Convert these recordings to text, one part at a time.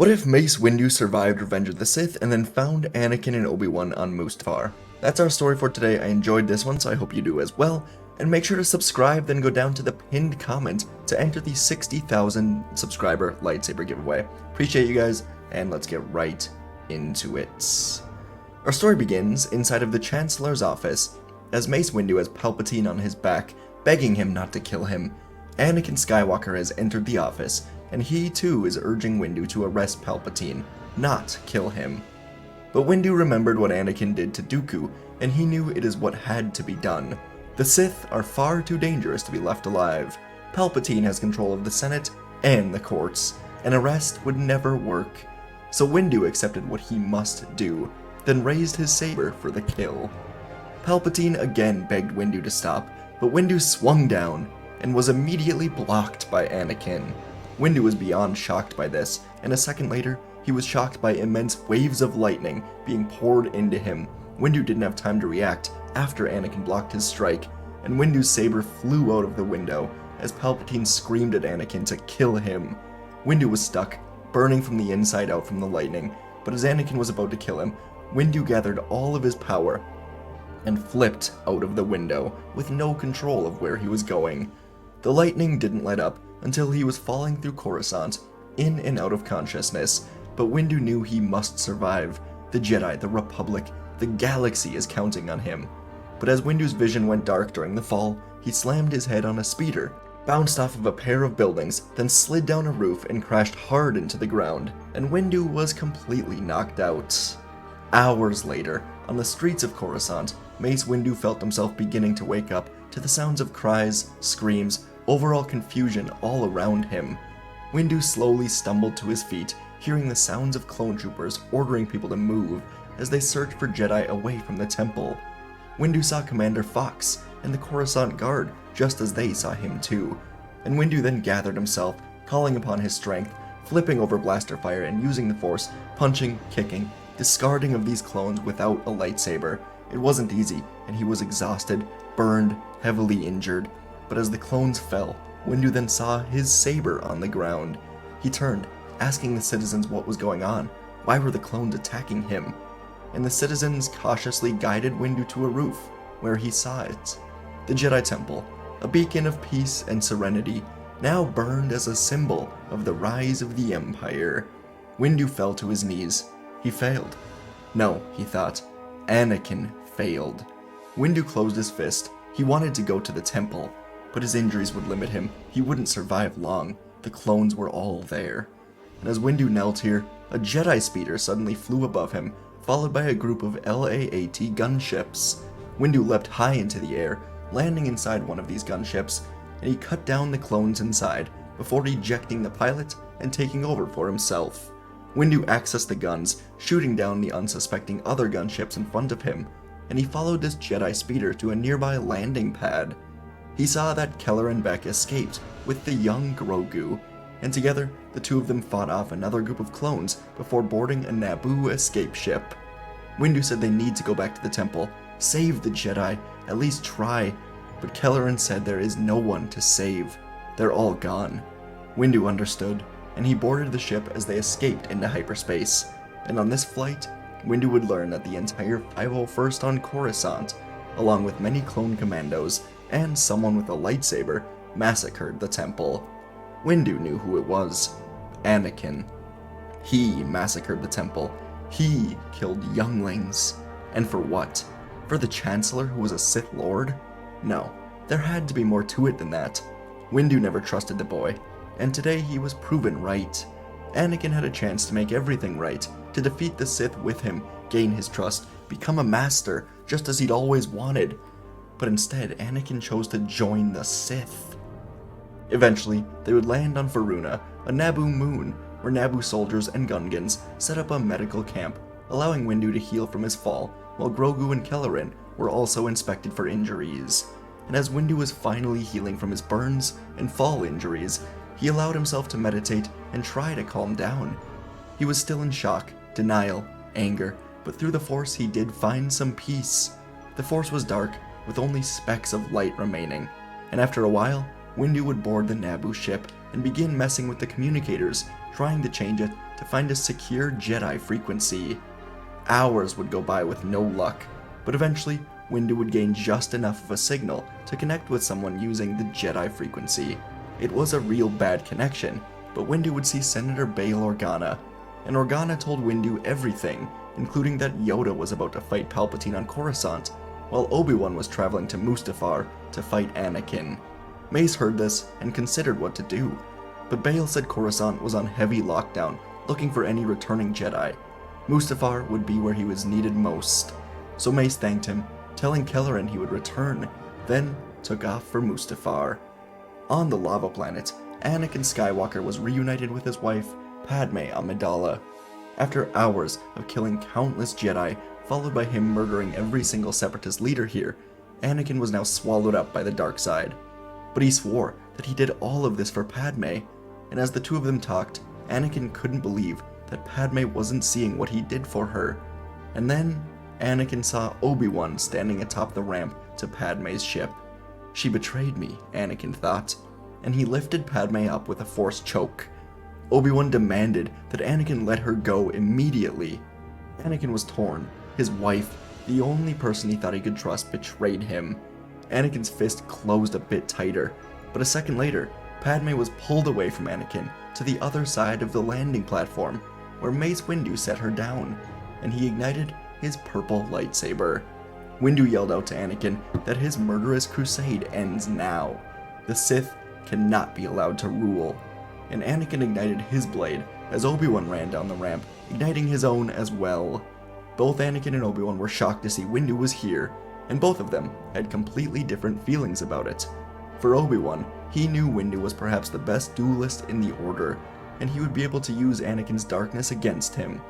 What if Mace Windu survived Revenge of the Sith and then found Anakin and Obi-Wan on Mustafar? That's our story for today. I enjoyed this one, so I hope you do as well. And make sure to subscribe, then go down to the pinned comment to enter the 60,000 subscriber lightsaber giveaway. Appreciate you guys, and let's get right into it. Our story begins inside of the Chancellor's office, as Mace Windu has Palpatine on his back, begging him not to kill him. Anakin Skywalker has entered the office, and he too is urging Windu to arrest Palpatine, not kill him. But Windu remembered what Anakin did to Dooku, and he knew it is what had to be done. The Sith are far too dangerous to be left alive. Palpatine has control of the Senate and the courts. An arrest would never work. So Windu accepted what he must do, then raised his saber for the kill. Palpatine again begged Windu to stop, but Windu swung down and was immediately blocked by Anakin. Windu was beyond shocked by this, and a second later, he was shocked by immense waves of lightning being poured into him. Windu didn't have time to react after Anakin blocked his strike, and Windu's saber flew out of the window as Palpatine screamed at Anakin to kill him. Windu was stuck, burning from the inside out from the lightning, but as Anakin was about to kill him, Windu gathered all of his power and flipped out of the window with no control of where he was going. The lightning didn't let up until he was falling through Coruscant, in and out of consciousness, but Windu knew he must survive. The Jedi, the Republic, the galaxy is counting on him. But as Windu's vision went dark during the fall, he slammed his head on a speeder, bounced off of a pair of buildings, then slid down a roof and crashed hard into the ground, and Windu was completely knocked out. Hours later, on the streets of Coruscant, Mace Windu felt himself beginning to wake up to the sounds of cries, screams, overall confusion all around him. Windu slowly stumbled to his feet, hearing the sounds of clone troopers ordering people to move as they searched for Jedi away from the temple. Windu saw Commander Fox and the Coruscant Guard just as they saw him too, and Windu then gathered himself, calling upon his strength, flipping over blaster fire and using the Force, punching, kicking, discarding of these clones without a lightsaber. It wasn't easy, and he was exhausted, burned, heavily injured. But as the clones fell, Windu then saw his saber on the ground. He turned, asking the citizens what was going on. Why were the clones attacking him? And the citizens cautiously guided Windu to a roof, where he saw it. The Jedi Temple, a beacon of peace and serenity, now burned as a symbol of the rise of the Empire. Windu fell to his knees. He failed. No, he thought. Anakin failed. Windu closed his fist. He wanted to go to the temple, but his injuries would limit him. He wouldn't survive long. The clones were all there. And as Windu knelt here, a Jedi speeder suddenly flew above him, followed by a group of LAAT gunships. Windu leapt high into the air, landing inside one of these gunships, and he cut down the clones inside before ejecting the pilot and taking over for himself. Windu accessed the guns, shooting down the unsuspecting other gunships in front of him, and he followed this Jedi speeder to a nearby landing pad. He saw that Keller and Beck escaped with the young Grogu, and together the two of them fought off another group of clones before boarding a Naboo escape ship. Windu said they need to go back to the temple, save the Jedi, at least try, but Kelleran said there is no one to save. They're all gone. Windu understood, and he boarded the ship as they escaped into hyperspace. And on this flight, Windu would learn that the entire 501st on Coruscant, along with many clone commandos and someone with a lightsaber, massacred the temple. Windu knew who it was. Anakin. He massacred the temple. He killed younglings. And for what? For the Chancellor who was a Sith Lord? No, there had to be more to it than that. Windu never trusted the boy, and today he was proven right. Anakin had a chance to make everything right, to defeat the Sith with him, gain his trust, become a master, just as he'd always wanted. But instead, Anakin chose to join the Sith. Eventually, they would land on Varuna, a Naboo moon, where Naboo soldiers and Gungans set up a medical camp, allowing Windu to heal from his fall, while Grogu and Kelleran were also inspected for injuries. And as Windu was finally healing from his burns and fall injuries, he allowed himself to meditate and try to calm down. He was still in shock, denial, anger, but through the Force he did find some peace. The Force was dark, with only specks of light remaining, and after a while, Windu would board the Naboo ship and begin messing with the communicators trying to change it to find a secure Jedi frequency. Hours would go by with no luck, but eventually Windu would gain just enough of a signal to connect with someone using the Jedi frequency. It was a real bad connection, but Windu would see Senator Bail Organa, and Organa told Windu everything, including that Yoda was about to fight Palpatine on Coruscant, while Obi-Wan was traveling to Mustafar to fight Anakin. Mace heard this and considered what to do, but Bail said Coruscant was on heavy lockdown, looking for any returning Jedi. Mustafar would be where he was needed most. So Mace thanked him, telling Kelleran he would return, then took off for Mustafar. On the lava planet, Anakin Skywalker was reunited with his wife, Padme Amidala. After hours of killing countless Jedi, followed by him murdering every single Separatist leader here, Anakin was now swallowed up by the dark side. But he swore that he did all of this for Padme, and as the two of them talked, Anakin couldn't believe that Padme wasn't seeing what he did for her. And then, Anakin saw Obi-Wan standing atop the ramp to Padme's ship. She betrayed me, Anakin thought, and he lifted Padme up with a force choke. Obi-Wan demanded that Anakin let her go immediately. Anakin was torn. His wife, the only person he thought he could trust, betrayed him. Anakin's fist closed a bit tighter, but a second later, Padme was pulled away from Anakin to the other side of the landing platform, where Mace Windu set her down, and he ignited his purple lightsaber. Windu yelled out to Anakin that his murderous crusade ends now. The Sith cannot be allowed to rule. And Anakin ignited his blade as Obi-Wan ran down the ramp, igniting his own as well. Both Anakin and Obi-Wan were shocked to see Windu was here, and both of them had completely different feelings about it. For Obi-Wan, he knew Windu was perhaps the best duelist in the Order, and he would be able to use Anakin's darkness against him.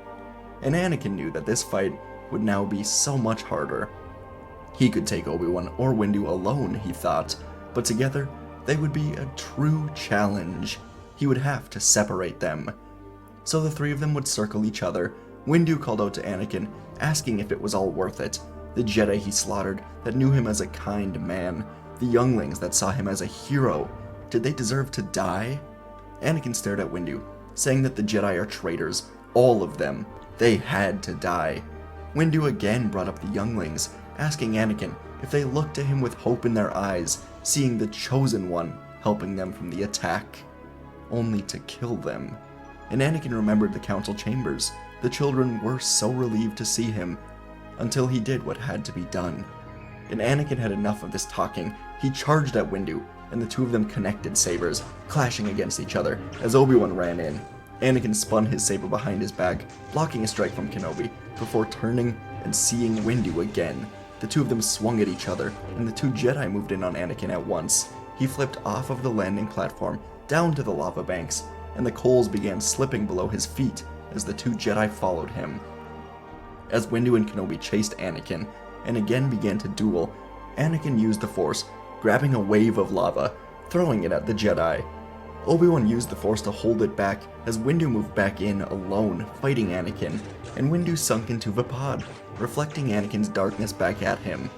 And Anakin knew that this fight would now be so much harder. He could take Obi-Wan or Windu alone, he thought, but together they would be a true challenge. He would have to separate them. So the three of them would circle each other. Windu called out to Anakin, asking if it was all worth it. The Jedi he slaughtered that knew him as a kind man. The younglings that saw him as a hero. Did they deserve to die? Anakin stared at Windu, saying that the Jedi are traitors. All of them. They had to die. Windu again brought up the younglings, asking Anakin if they looked to him with hope in their eyes, seeing the Chosen One helping them from the attack. Only to kill them. And Anakin remembered the council chambers. The children were so relieved to see him, until he did what had to be done. And Anakin had enough of this talking. He charged at Windu, and the two of them connected sabers, clashing against each other as Obi-Wan ran in. Anakin spun his saber behind his back, blocking a strike from Kenobi, before turning and seeing Windu again. The two of them swung at each other, and the two Jedi moved in on Anakin at once. He flipped off of the landing platform, down to the lava banks, and the coals began slipping below his feet as the two Jedi followed him. As Windu and Kenobi chased Anakin, and again began to duel, Anakin used the Force, grabbing a wave of lava, throwing it at the Jedi. Obi-Wan used the Force to hold it back as Windu moved back in alone, fighting Anakin, and Windu sunk into Vapad, reflecting Anakin's darkness back at him.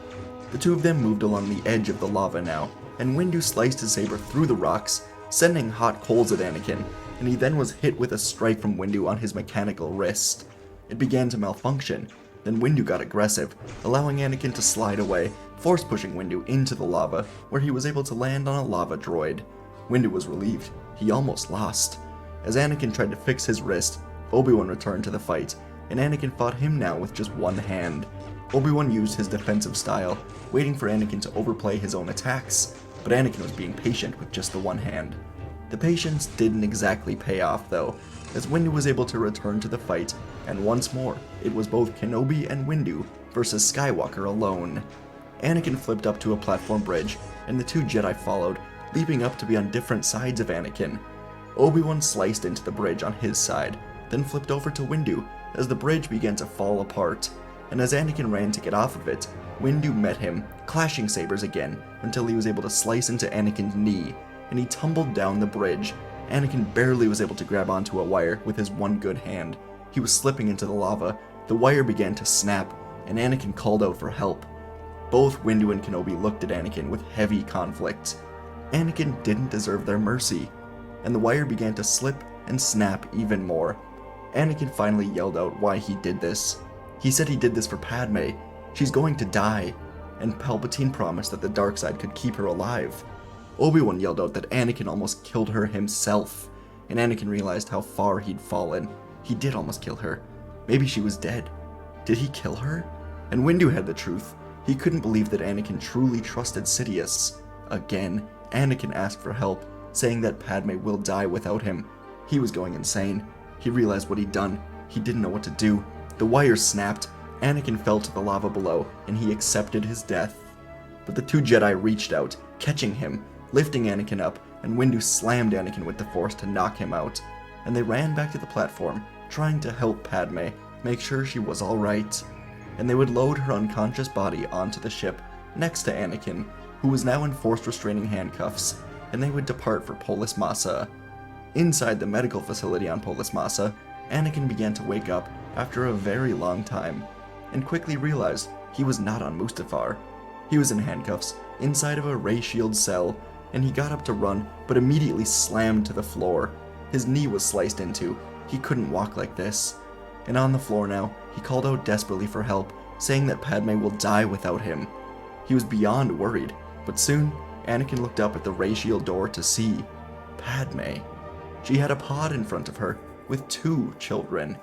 The two of them moved along the edge of the lava now, and Windu sliced his saber through the rocks, sending hot coals at Anakin, and he then was hit with a strike from Windu on his mechanical wrist. It began to malfunction. Then Windu got aggressive, allowing Anakin to slide away, force-pushing Windu into the lava, where he was able to land on a lava droid. Windu was relieved. He almost lost. As Anakin tried to fix his wrist, Obi-Wan returned to the fight, and Anakin fought him now with just one hand. Obi-Wan used his defensive style, waiting for Anakin to overplay his own attacks, but Anakin was being patient with just the one hand. The patience didn't exactly pay off though, as Windu was able to return to the fight, and once more, it was both Kenobi and Windu versus Skywalker alone. Anakin flipped up to a platform bridge, and the two Jedi followed, leaping up to be on different sides of Anakin. Obi-Wan sliced into the bridge on his side, then flipped over to Windu as the bridge began to fall apart, and as Anakin ran to get off of it, Windu met him, clashing sabers again until he was able to slice into Anakin's knee, and he tumbled down the bridge. Anakin barely was able to grab onto a wire with his one good hand. He was slipping into the lava, the wire began to snap, and Anakin called out for help. Both Windu and Kenobi looked at Anakin with heavy conflict. Anakin didn't deserve their mercy, and the wire began to slip and snap even more. Anakin finally yelled out why he did this. He said he did this for Padme. She's going to die. And Palpatine promised that the dark side could keep her alive. Obi-Wan yelled out that Anakin almost killed her himself. And Anakin realized how far he'd fallen. He did almost kill her. Maybe she was dead. Did he kill her? And Windu had the truth. He couldn't believe that Anakin truly trusted Sidious. Again, Anakin asked for help, saying that Padme will die without him. He was going insane. He realized what he'd done. He didn't know what to do. The wires snapped. Anakin fell to the lava below, and he accepted his death. But the two Jedi reached out, catching him, lifting Anakin up, and Windu slammed Anakin with the Force to knock him out. And they ran back to the platform, trying to help Padme, make sure she was alright. And they would load her unconscious body onto the ship next to Anakin, who was now in Force restraining handcuffs, and they would depart for Polis Massa. Inside the medical facility on Polis Massa, Anakin began to wake up after a very long time, and quickly realized he was not on Mustafar. He was in handcuffs, inside of a ray shield cell, and he got up to run, but immediately slammed to the floor. His knee was sliced into. He couldn't walk like this. And on the floor now, he called out desperately for help, saying that Padme will die without him. He was beyond worried, but soon, Anakin looked up at the ray shield door to see Padme. She had a pod in front of her, with 2 children.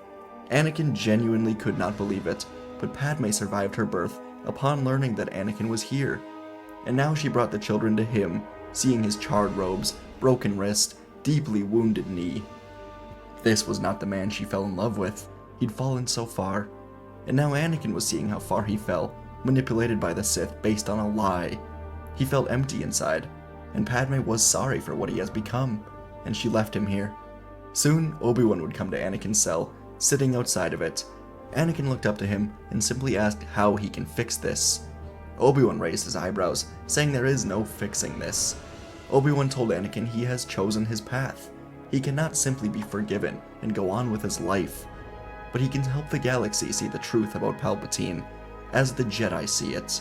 Anakin genuinely could not believe it, but Padme survived her birth upon learning that Anakin was here. And now she brought the children to him, seeing his charred robes, broken wrist, deeply wounded knee. This was not the man she fell in love with. He'd fallen so far. And now Anakin was seeing how far he fell, manipulated by the Sith based on a lie. He felt empty inside, and Padme was sorry for what he has become, and she left him here. Soon, Obi-Wan would come to Anakin's cell, sitting outside of it. Anakin looked up to him and simply asked how he can fix this. Obi-Wan raised his eyebrows, saying there is no fixing this. Obi-Wan told Anakin he has chosen his path. He cannot simply be forgiven and go on with his life, but he can help the galaxy see the truth about Palpatine, as the Jedi see it.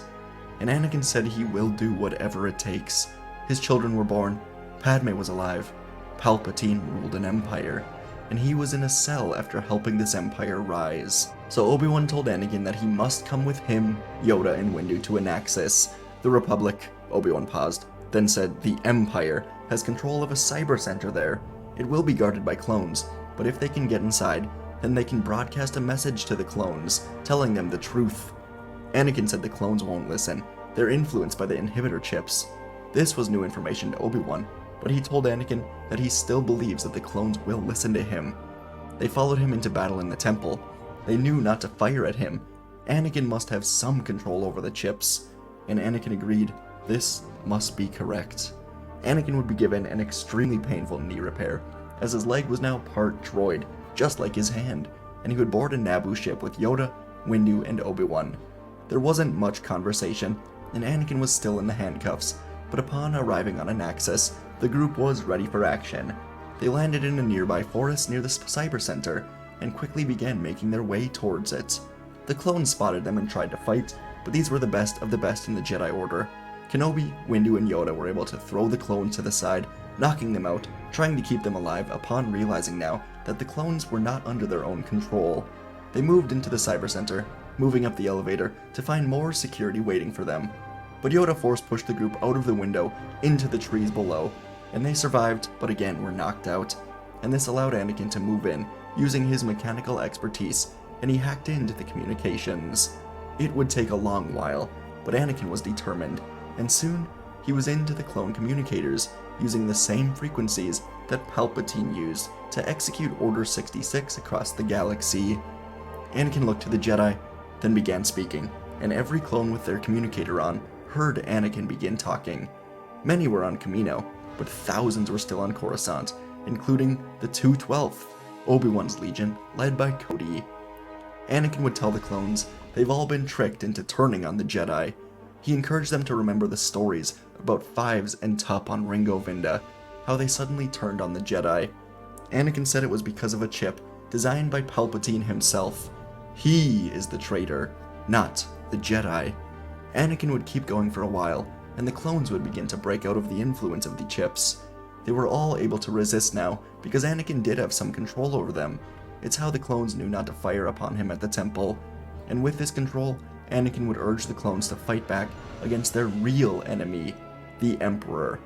And Anakin said he will do whatever it takes. His children were born, Padme was alive, Palpatine ruled an empire, and he was in a cell after helping this empire rise. So Obi-Wan told Anakin that he must come with him, Yoda, and Windu to Anaxis. The Republic, Obi-Wan paused, then said the Empire has control of a cyber center there. It will be guarded by clones, but if they can get inside, then they can broadcast a message to the clones, telling them the truth. Anakin said the clones won't listen. They're influenced by the inhibitor chips. This was new information to Obi-Wan, but he told Anakin that he still believes that the clones will listen to him. They followed him into battle in the temple. They knew not to fire at him. Anakin must have some control over the chips, and Anakin agreed this must be correct. Anakin would be given an extremely painful knee repair, as his leg was now part droid, just like his hand, and he would board a Naboo ship with Yoda, Windu, and Obi-Wan. There wasn't much conversation, and Anakin was still in the handcuffs, but upon arriving on Anaxis, the group was ready for action. They landed in a nearby forest near the cyber center, and quickly began making their way towards it. The clones spotted them and tried to fight, but these were the best of the best in the Jedi Order. Kenobi, Windu, and Yoda were able to throw the clones to the side, knocking them out, trying to keep them alive upon realizing now that the clones were not under their own control. They moved into the cyber center, moving up the elevator to find more security waiting for them. But Yoda force pushed the group out of the window into the trees below, and they survived, but again were knocked out. And this allowed Anakin to move in, using his mechanical expertise, and he hacked into the communications. It would take a long while, but Anakin was determined, and soon he was into the clone communicators, using the same frequencies that Palpatine used to execute Order 66 across the galaxy. Anakin looked to the Jedi, then began speaking, and every clone with their communicator on heard Anakin begin talking. Many were on Kamino, but thousands were still on Coruscant, including the 212th, Obi-Wan's Legion, led by Cody. Anakin would tell the clones they've all been tricked into turning on the Jedi. He encouraged them to remember the stories about Fives and Tup on Ringo Vinda, how they suddenly turned on the Jedi. Anakin said it was because of a chip designed by Palpatine himself. He is the traitor, not the Jedi. Anakin would keep going for a while, and the clones would begin to break out of the influence of the chips. They were all able to resist now, because Anakin did have some control over them. It's how the clones knew not to fire upon him at the temple. And with this control, Anakin would urge the clones to fight back against their real enemy, the Emperor.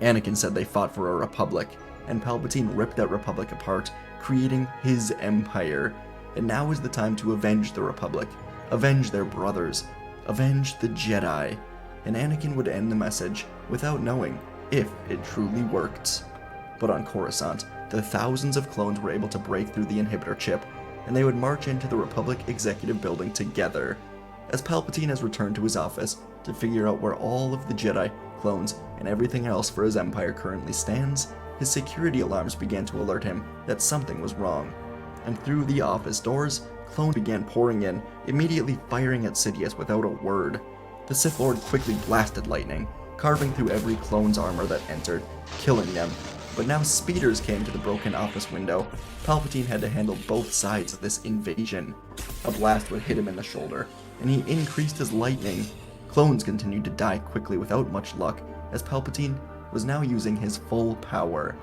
Anakin said they fought for a republic, and Palpatine ripped that republic apart, creating his empire. And now is the time to avenge the republic, avenge their brothers, avenge the Jedi. And Anakin would end the message without knowing if it truly worked. But on Coruscant, the thousands of clones were able to break through the inhibitor chip, and they would march into the Republic Executive Building together. As Palpatine has returned to his office to figure out where all of the Jedi, clones, and everything else for his empire currently stands, his security alarms began to alert him that something was wrong. And through the office doors, clones began pouring in, immediately firing at Sidious without a word. The Sith Lord quickly blasted lightning, carving through every clone's armor that entered, killing them. But now speeders came to the broken office window. Palpatine had to handle both sides of this invasion. A blast would hit him in the shoulder, and he increased his lightning. Clones continued to die quickly without much luck, as Palpatine was now using his full power.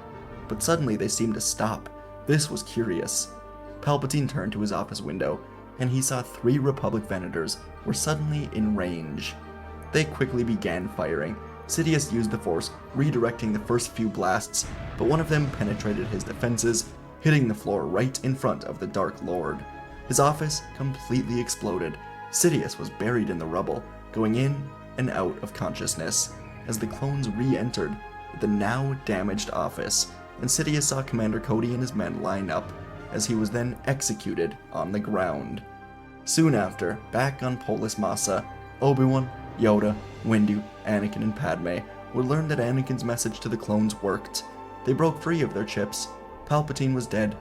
But suddenly they seemed to stop. This was curious. Palpatine turned to his office window, and he saw 3 Republic Venators were suddenly in range. They quickly began firing. Sidious used the Force, redirecting the first few blasts, but one of them penetrated his defenses, hitting the floor right in front of the Dark Lord. His office completely exploded. Sidious was buried in the rubble, going in and out of consciousness, as the clones re-entered the now damaged office, and Sidious saw Commander Cody and his men line up, as he was then executed on the ground. Soon after, back on Polis Massa, Obi-Wan, Yoda, Windu, Anakin, and Padme would learn that Anakin's message to the clones worked. They broke free of their chips. Palpatine was dead.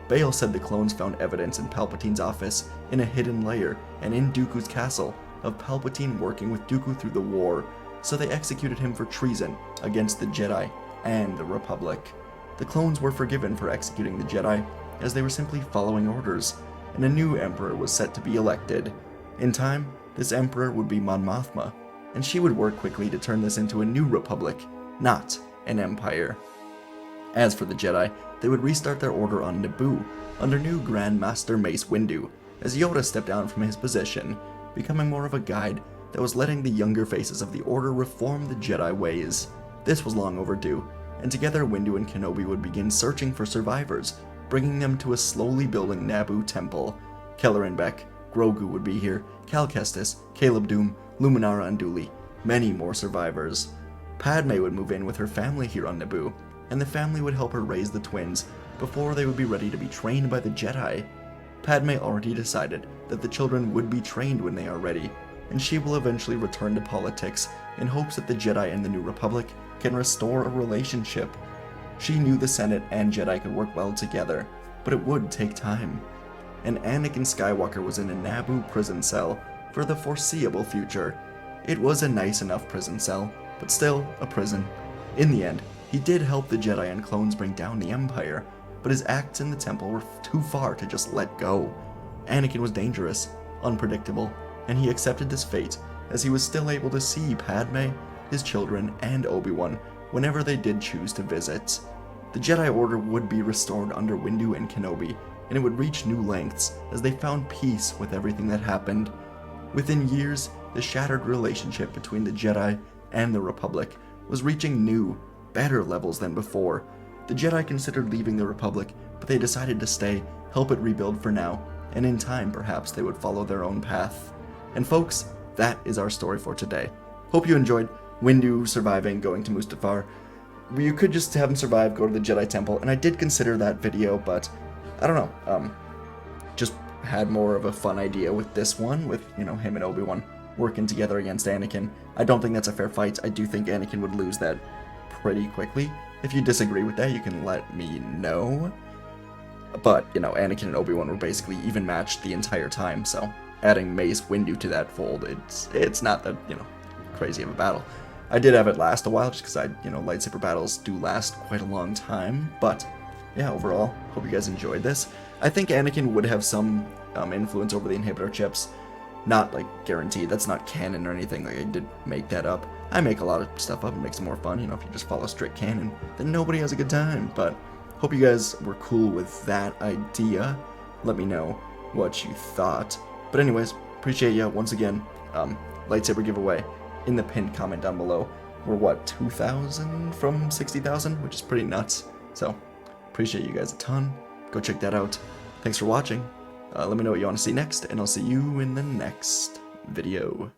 Bail said the clones found evidence in Palpatine's office, in a hidden lair, and in Dooku's castle, of Palpatine working with Dooku through the war, so they executed him for treason against the Jedi and the Republic. The clones were forgiven for executing the Jedi, as they were simply following orders, and a new emperor was set to be elected. In time, this emperor would be Mon Mothma, and she would work quickly to turn this into a new republic, not an empire. As for the Jedi, they would restart their order on Naboo, under new Grand Master Mace Windu, as Yoda stepped down from his position, becoming more of a guide that was letting the younger faces of the Order reform the Jedi ways. This was long overdue, and together Windu and Kenobi would begin searching for survivors, bringing them to a slowly building Naboo temple. Kelleran Beck, Grogu would be here, Cal Kestis, Caleb Doom, Luminara Unduli, many more survivors. Padme would move in with her family here on Naboo, and the family would help her raise the twins before they would be ready to be trained by the Jedi. Padme already decided that the children would be trained when they are ready, and she will eventually return to politics in hopes that the Jedi and the New Republic can restore a relationship. She knew the Senate and Jedi could work well together, but it would take time. And Anakin Skywalker was in a Naboo prison cell for the foreseeable future. It was a nice enough prison cell, but still a prison. In the end, he did help the Jedi and clones bring down the Empire, but his acts in the temple were too far to just let go. Anakin was dangerous, unpredictable, and he accepted this fate as he was still able to see Padme, his children, and Obi-Wan whenever they did choose to visit. The Jedi Order would be restored under Windu and Kenobi, and it would reach new lengths as they found peace with everything that happened. Within years, the shattered relationship between the Jedi and the Republic was reaching new, better levels than before. The Jedi considered leaving the Republic, but they decided to stay, help it rebuild for now, and in time perhaps they would follow their own path. And folks, that is our story for today. Hope you enjoyed Windu surviving, going to Mustafar. You could just have him survive, go to the Jedi Temple, and I did consider that video, but I don't know, just had more of a fun idea with this one, with, him and Obi-Wan working together against Anakin. I don't think that's a fair fight. I do think Anakin would lose that pretty quickly. If you disagree with that, you can let me know. But, Anakin and Obi-Wan were basically even matched the entire time, so adding Mace Windu to that fold, it's not that, crazy of a battle. I did have it last a while, just because lightsaber battles do last quite a long time, but yeah, overall, hope you guys enjoyed this. I think Anakin would have some influence over the inhibitor chips. Not, guaranteed. That's not canon or anything. I did make that up. I make a lot of stuff up and makes it more fun. You know, if you just follow strict canon, then nobody has a good time. But hope you guys were cool with that idea. Let me know what you thought. But anyways, appreciate you once again. Lightsaber giveaway in the pinned comment down below. We're what, 2,000 from 60,000, which is pretty nuts. So appreciate you guys a ton. Go check that out. Thanks for watching. Let me know what you want to see next, and I'll see you in the next video.